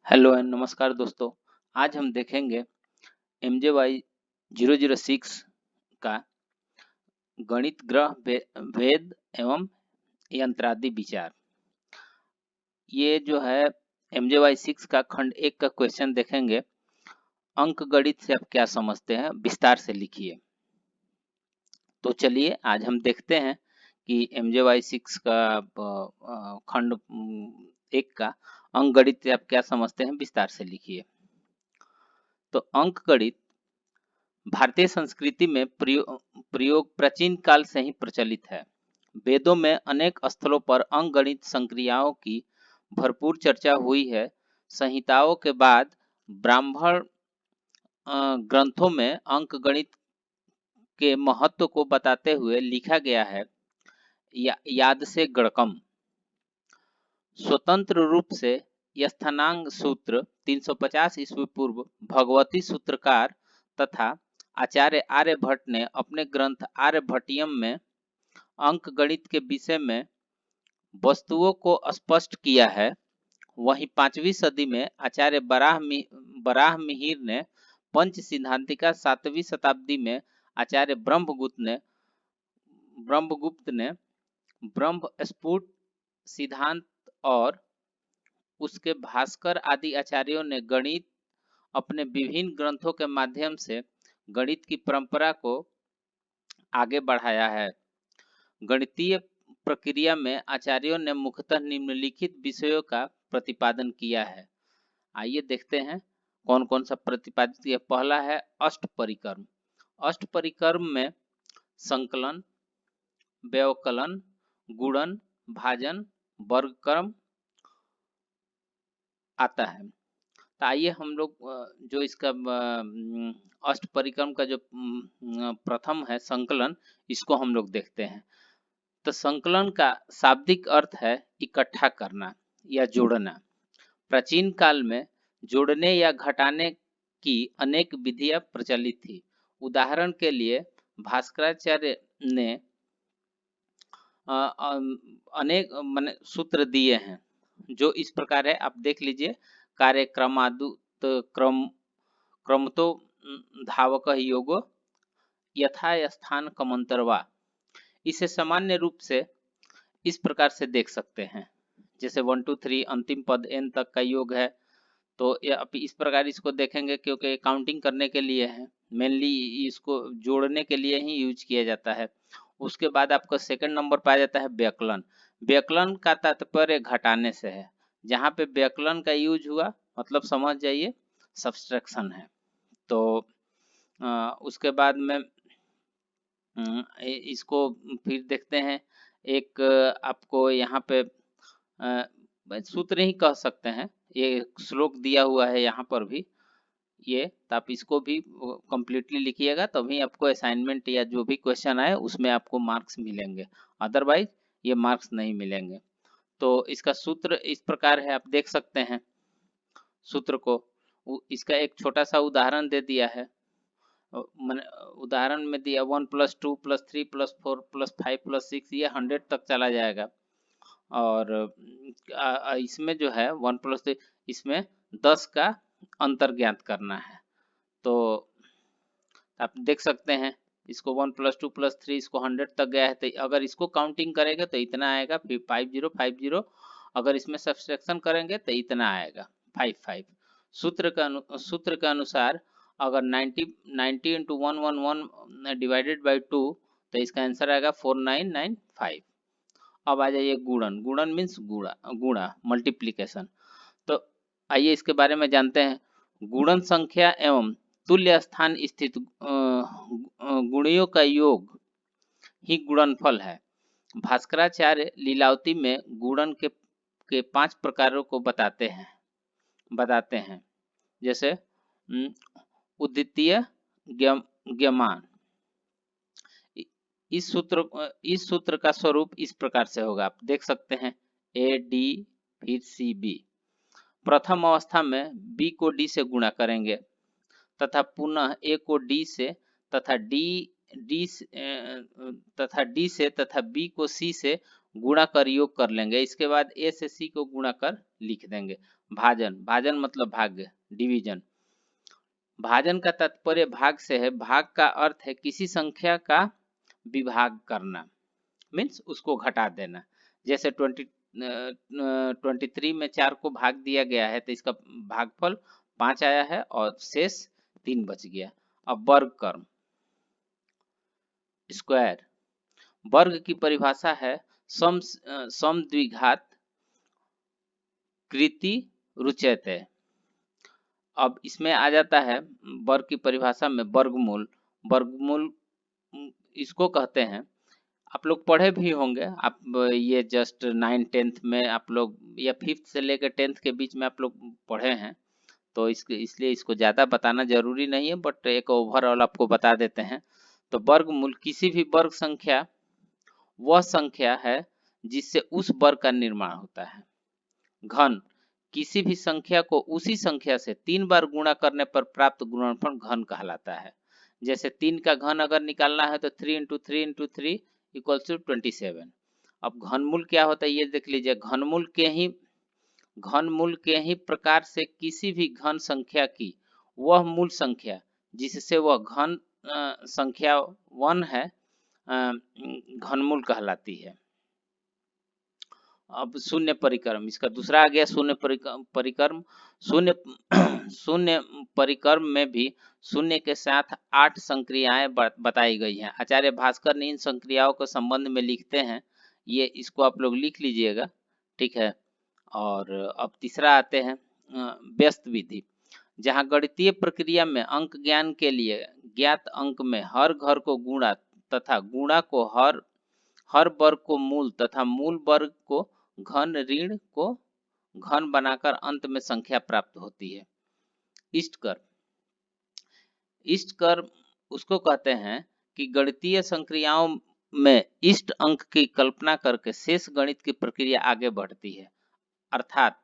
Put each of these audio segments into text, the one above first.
Hello and नमस्कार दोस्तों। आज हम देखेंगे MJY 006 का गणित ग्रह भेद एवं यंत्रादि विचार। ये जो है MJY 6 का खंड 1 का क्वेश्चन देखेंगे। अंक गणित से आप क्या समझते हैं, विस्तार से लिखिए। तो चलिए आज हम देखते हैं कि MJY 6 का खंड 1 का अंक गणित से आप क्या समझते हैं, विस्तार से लिखिए। तो अंक गणित भारतीय संस्कृति में प्रयोग प्राचीन काल से ही प्रचलित है। वेदों में अनेक स्थलों पर अंकगणित संक्रियाओं की भरपूर चर्चा हुई है। संहिताओं के बाद ब्राह्मण ग्रंथों में अंकगणित के महत्व को बताते हुए लिखा गया है। याद से गणकम स्वतंत्र रूप से स्थानांक सूत्र 350 ईस्वी पूर्व भगवती सूत्रकार तथा आचार्य आर्यभट्ट ने अपने ग्रंथ आर्यभट्टियम में अंक गणित के विषय में वस्तुओं को स्पष्ट किया है। वहीं 5वीं सदी में आचार्य बराहमिहिर ने पंच सिद्धांतिका, 7वीं शताब्दी में आचार्य ब्रह्मगुप्त ने ब्रह्म स्फुट सिद्धांत और उसके भास्कर आदि आचार्यों ने गणित अपने विभिन्न ग्रंथों के माध्यम से गणित की परंपरा को आगे बढ़ाया है। गणितीय प्रक्रिया में आचार्यों ने मुख्यतः निम्नलिखित विषयों का प्रतिपादन किया है। आइए देखते हैं कौन कौन सा प्रतिपादित किया। पहला है अष्ट परिक्रम। अष्ट परिक्रम में संकलन, व्यवकलन, गुणन, भाजन, वर्गक्रम आता है। तो आइए हम लोग जो इसका अष्ट परिक्रम का जो प्रथम है संकलन, इसको हम लोग देखते हैं। तो संकलन का शाब्दिक अर्थ है इकट्ठा करना या जोड़ना। प्राचीन काल में जोड़ने या घटाने की अनेक विधियां प्रचलित थी। उदाहरण के लिए भास्कराचार्य ने अनेक सूत्र दिए हैं जो इस प्रकार है, आप देख लीजिए। कार्यक्रमादुत क्रमतो धावक योगो यथा स्थान कमंतरवा। इसे सामान्य रूप से इस प्रकार से देख सकते हैं, जैसे 1 2 3 अंतिम पद n तक का योग है। तो अब इस प्रकार इसको देखेंगे क्योंकि काउंटिंग करने के लिए है, मेनली इसको जोड़ने के लिए ही यूज किया जाता है। उसके बाद आपको सेकंड नंबर पाया जाता है व्याकलन। व्याकलन का तात्पर्य घटाने से है। जहाँ पे व्याकलन का यूज हुआ मतलब समझ जाइए सब्सट्रैक्शन है। तो उसके बाद में इसको फिर देखते हैं। एक आपको यहाँ पे सूत्र ही कह सकते हैं, ये श्लोक दिया हुआ है यहाँ पर भी ये, तो आप इसको भी कंप्लीटली लिखिएगा, तभी आपको असाइनमेंट या जो भी क्वेश्चन आए उसमें आपको मार्क्स मिलेंगे, अदरवाइज ये मार्क्स नहीं मिलेंगे। तो इसका सूत्र इस प्रकार है, आप देख सकते हैं सूत्र को। इसका एक छोटा सा उदाहरण दे दिया है। उदाहरण में दिया 1 + 2 + 3 + 4 + 5 + 6, ये 100 तक चला जाएगा। और इसमें जो है 1 + 3, इसमें 10 का अंतर ज्ञात करना है। तो आप देख सकते हैं इसको 1 + 2 + 3 इसको 100 तक गया है, तो अगर इसको काउंटिंग करेंगे तो इतना आएगा। फिर 5050, अगर इसमें सब्सट्रैक्शन करेंगे तो इतना आएगा 55। सूत्र के अनुसार अगर 90 × 111 डिवाइडेड बाई 2, तो इसका आंसर आएगा 4995। अब आ जाइए गुणन। गुणन मीन्स गुणा मल्टीप्लीकेशन। तो आइए इसके बारे में जानते हैं। गुणन संख्या एवं तुल्य स्थान स्थित गुणियों का योग ही गुणनफल है। भास्कराचार्य लीलावती में गुणन के 5 प्रकारों को बताते हैं, जैसे उद्वितीय, ज्ञमान। इस सूत्र का स्वरूप इस प्रकार से होगा, आप देख सकते हैं AD फिर CB। प्रथम अवस्था में B को D से गुणा करेंगे तथा पुनः A को D से तथा D से तथा B को C से गुणा कर योग कर लेंगे, इसके बाद ए से सी को गुणा कर लिख देंगे। भाजन, भाजन मतलब भाग्य, डिवीजन। भाजन का तात्पर्य भाग से है, भाग का अर्थ है किसी संख्या का विभाग करना, मीन्स उसको घटा देना। जैसे 23 में 4 को भाग दिया गया है तो इसका भागफल 5 आया है और शेष 3 बच गया। अब वर्ग कर्म, स्क्वायर, वर्ग की परिभाषा है समद्विघात कृति रुच्यते। अब इसमें आ जाता है वर्ग की परिभाषा में वर्गमूल। वर्गमूल इसको कहते हैं, आप लोग पढ़े भी होंगे, आप ये जस्ट 9-10th में आप लोग या 5th से लेकर 10th के बीच में आप लोग पढ़े हैं, तो इसलिए इसको ज़्यादा बताना जरूरी नहीं है, बट एक ओवरऑल आपको बता देते हैं। तो वर्गमूल किसी भी वर्ग संख्या वह संख्या है जिससे उस वर्ग का निर्माण होता है। घन, किसी भी संख्या को उसी संख्या से 3 बार गुणा करने पर प्राप्त गुणनफल घन कहलाता है। जैसे 3 का घन अगर निकालना है तो 3 × 3 × 3 इक्वल्स टू 27। अब घनमूल क्या होता है ये देख लीजिए। घनमूल के ही प्रकार से किसी भी घन संख्या की वह मूल संख्या जिससे वह घन संख्या 1 है घनमूल कहलाती है। अब शून्य परिक्रम, इसका दूसरा आ गया शून्य परिक्रम। शून्य परिक्रम में भी शून्य के साथ 8 संक्रियाएं बताई गई हैं। आचार्य भास्कर ने इन संक्रियाओं के संबंध में लिखते हैं, ये इसको आप लोग लिख लीजिएगा, ठीक है। और अब तीसरा आते हैं व्यस्त विधि, जहां गणितीय प्रक्रिया में अंक ज्ञान के लिए ज्ञात अंक में हर घर को गुणा तथा गुणा को हर वर्ग को मूल तथा मूल वर्ग को घन, ऋण को घन बनाकर अंत में संख्या प्राप्त होती है। इष्ट कर्म, इष्ट कर्म उसको कहते हैं कि गणितीय संक्रियाओं में इष्ट अंक की कल्पना करके शेष गणित की प्रक्रिया आगे बढ़ती है। अर्थात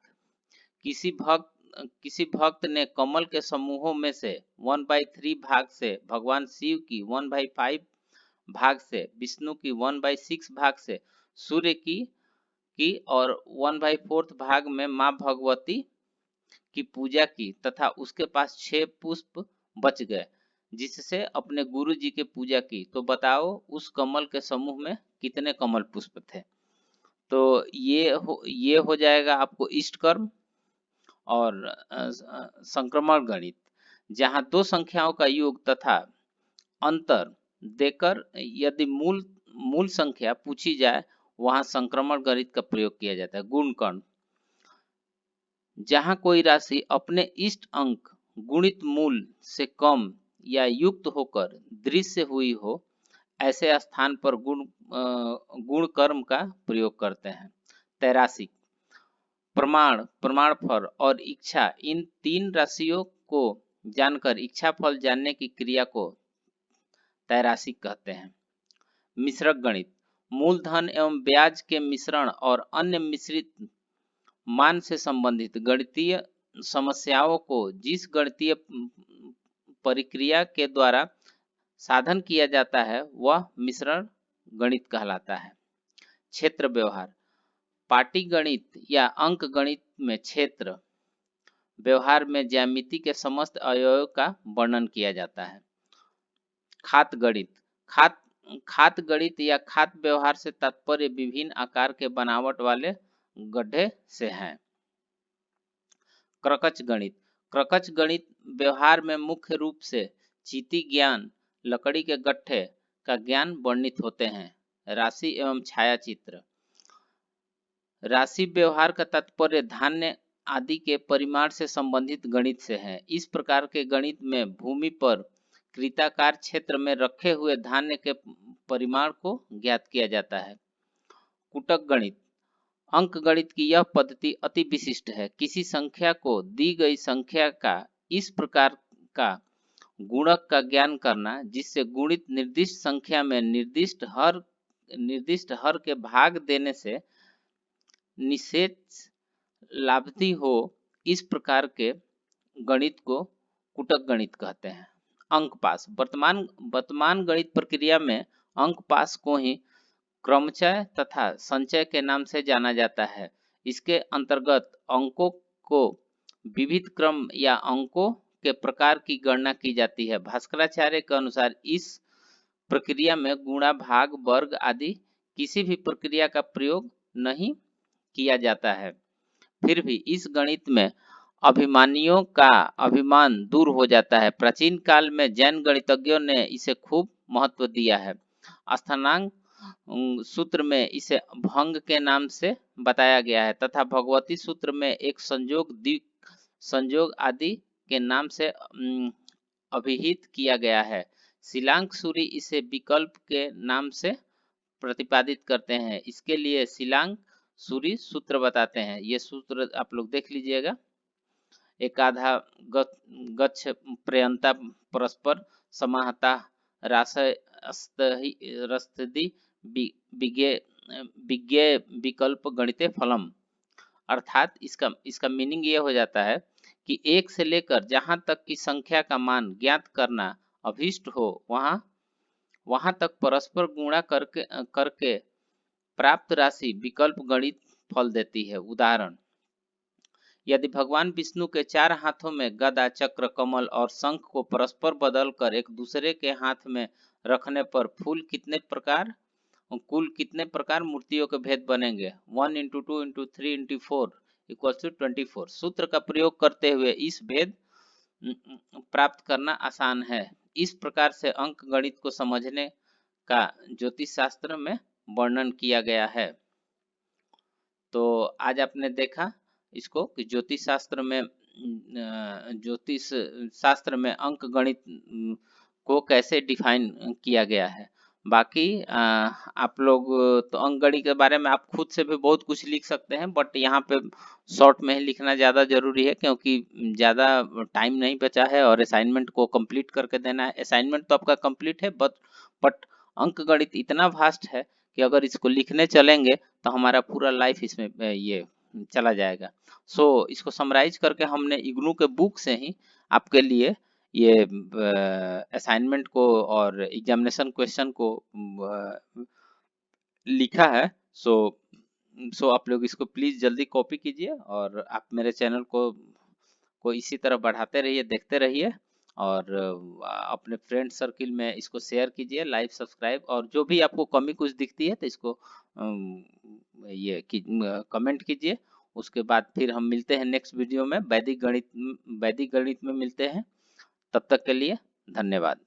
किसी भक्त ने कमल के समूहों में से 1/3 भाग से भगवान शिव की 1/5 भाग से, विष्णु की 1/6 भाग से, सूर्य की और 1/4 भाग में मां भगवती की पूजा की तथा उसके पास 6 पुष्प बच गए जिससे अपने गुरु जी की पूजा की, तो बताओ उस कमल के समूह में कितने कमल पुष्प थे। तो ये हो जाएगा आपको इष्ट कर्म। और संक्रमण गणित, जहां दो संख्याओं का योग तथा अंतर देकर यदि मूल संख्या पूछी जाए वहां संक्रमण गणित का प्रयोग किया जाता है। गुणकर्ण, जहां कोई राशि अपने इष्ट अंक गुणित मूल से कम या युक्त होकर दृश्य हुई हो, ऐसे स्थान पर गुण कर्म का प्रयोग करते हैं। तैरासिक, प्रमाणफल और इच्छा, इन 3 राशियों को जानकर इच्छा फल जानने की क्रिया को तैरासिक कहते हैं। मिश्रक गणित, मूलधन एवं ब्याज के मिश्रण और अन्य मिश्रित मान से संबंधित गणितीय समस्याओं को जिस गणितीय प्रक्रिया के द्वारा साधन किया जाता है वह मिश्रण गणित कहलाता है। क्षेत्र व्यवहार, पाटी गणित या अंक गणित में क्षेत्र व्यवहार में ज्यामिति के समस्त अवयवों का वर्णन किया जाता है। खात गणित, खात गणित या खात व्यवहार से तात्पर्य विभिन्न आकार के बनावट वाले गड्ढे से है। क्रकच गणित, क्रकच गणित व्यवहार में मुख्य रूप से चीटी ज्ञान, लकड़ी के गट्ठे का ज्ञान वर्णित होते हैं। राशि एवं छाया चित्र, राशि व्यवहार का तात्पर्य धान्य आदि के परिमाण से संबंधित गणित से है। इस प्रकार के गणित में भूमि पर कृताकार क्षेत्र में रखे हुए धान्य के परिमाण को ज्ञात किया जाता है। कुटक गणित, अंक गणित की यह पद्धति अति विशिष्ट है। किसी संख्या को दी गई संख्या का इस प्रकार का गुणक का ज्ञान करना जिससे गुणित निर्दिष्ट संख्या में निर्दिष्ट हर के भाग देने से निशेष लाभार्थी हो, इस प्रकार के गणित को कुटक गणित कहते हैं। अंक पास, वर्तमान गणित प्रक्रिया में अंक पास को ही क्रमचय तथा संचय के नाम से जाना जाता है। इसके अंतर्गत अंकों को विविध क्रम या अंकों के प्रकार की गणना की जाती है। भास्कराचार्य के अनुसार इस प्रक्रिया में गुणा, भाग, वर्ग आदि किसी भी प्रक्रिया का प्रयोग नहीं किया जाता है। फिर भी इस गणित में अभिमानियों का अभिमान दूर हो जाता है। प्राचीन काल में जैन गणितज्ञों ने इसे खूब महत्व दिया है। अष्टांग सूत्र में इसे भंग के नाम से बताया गया है तथा भगवती सूत्र में एक संयोग, द्विक संयोग आदि के नाम से अभिहित किया गया है। शिलांग सूरी इसे विकल्प के नाम से प्रतिपादित करते हैं। इसके लिए शिलांग सूरी सूत्र बताते हैं। ये सूत्र आप लोग देख लीजिएगा। एकाधा गच्छ प्रयंता परस्पर समाहता रस्तदि विज्ञे विकल्प गणिते फलम। अर्थात इसका मीनिंग ये हो जाता है कि एक से लेकर जहां तक की संख्या का मान ज्ञात करना अभीष्ट हो वहां तक परस्पर गुणा करके प्राप्त राशि विकल्प गणित फल देती है। उदाहरण, यदि भगवान विष्णु के 4 हाथों में गदा, चक्र, कमल और शंख को परस्पर बदलकर एक दूसरे के हाथ में रखने पर कुल कितने प्रकार मूर्तियों के भेद बनेंगे? 1 × 2 × 3 × 4 = 24। सूत्र का प्रयोग करते हुए इस भेद प्राप्त करना आसान है। इस प्रकार से अंक गणित को समझने का ज्योतिष शास्त्र में वर्णन किया गया है। तो आज आपने देखा इसको कि ज्योतिष शास्त्र में अंक गणित को कैसे डिफाइन किया गया है। बाकी आप लोग तो अंक गणित के बारे में आप खुद से भी बहुत कुछ लिख सकते हैं, बट यहाँ पे शॉर्ट में ही लिखना ज़्यादा जरूरी है क्योंकि ज़्यादा टाइम नहीं बचा है और असाइनमेंट को कंप्लीट करके देना है। असाइनमेंट तो आपका कंप्लीट है बट अंक गणित इतना वास्ट है कि अगर इसको लिखने चलेंगे तो हमारा पूरा लाइफ इसमें ये चला जाएगा। सो इसको समराइज करके हमने इग्नू के बुक से ही आपके लिए ये असाइनमेंट को और एग्जामिनेशन क्वेश्चन को लिखा है। सो आप लोग इसको प्लीज जल्दी कॉपी कीजिए और आप मेरे चैनल को इसी तरह बढ़ाते रहिए, देखते रहिए और अपने फ्रेंड सर्किल में इसको शेयर कीजिए, लाइक, सब्सक्राइब, और जो भी आपको कमी कुछ दिखती है तो इसको ये कमेंट कीजिए। उसके बाद फिर हम मिलते हैं नेक्स्ट वीडियो में वैदिक गणित में मिलते हैं। तब तक के लिए धन्यवाद।